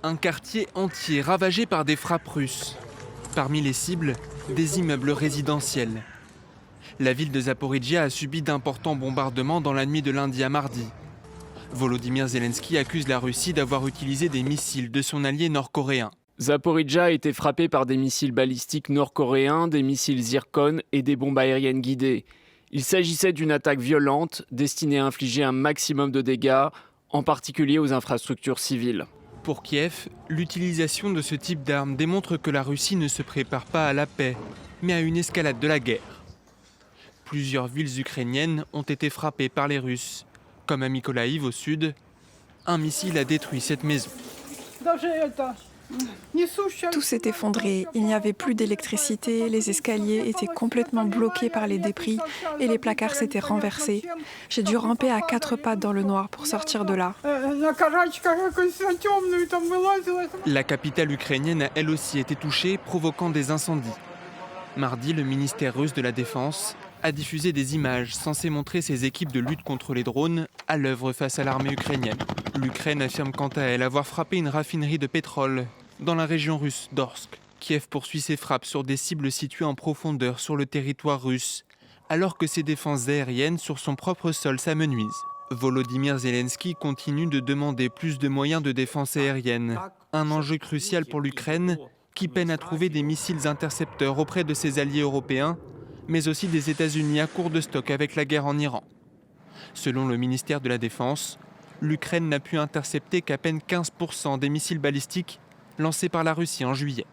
Un quartier entier ravagé par des frappes russes. Parmi les cibles, des immeubles résidentiels. La ville de Zaporijjia a subi d'importants bombardements dans la nuit de lundi à mardi. Volodymyr Zelensky accuse la Russie d'avoir utilisé des missiles de son allié nord-coréen. Zaporijjia a été frappé par des missiles balistiques nord-coréens, des missiles Zircon et des bombes aériennes guidées. Il s'agissait d'une attaque violente destinée à infliger un maximum de dégâts, en particulier aux infrastructures civiles. Pour Kiev, l'utilisation de ce type d'armes démontre que la Russie ne se prépare pas à la paix, mais à une escalade de la guerre. Plusieurs villes ukrainiennes ont été frappées par les Russes, comme à Mykolaïv au sud. Un missile a détruit cette maison. Tout s'est effondré, il n'y avait plus d'électricité, les escaliers étaient complètement bloqués par les débris et les placards s'étaient renversés. J'ai dû ramper à 4 pattes dans le noir pour sortir de là. La capitale ukrainienne a elle aussi été touchée, provoquant des incendies. Mardi, le ministère russe de la Défense a diffusé des images censées montrer ses équipes de lutte contre les drones à l'œuvre face à l'armée ukrainienne. L'Ukraine affirme quant à elle avoir frappé une raffinerie de pétrole dans la région russe d'Orsk. Kiev poursuit ses frappes sur des cibles situées en profondeur sur le territoire russe, alors que ses défenses aériennes sur son propre sol s'amenuisent. Volodymyr Zelensky continue de demander plus de moyens de défense aérienne, un enjeu crucial pour l'Ukraine qui peine à trouver des missiles intercepteurs auprès de ses alliés européens, mais aussi des États-Unis à court de stock avec la guerre en Iran. Selon le ministère de la Défense, l'Ukraine n'a pu intercepter qu'à peine 15% des missiles balistiques lancés par la Russie en juillet.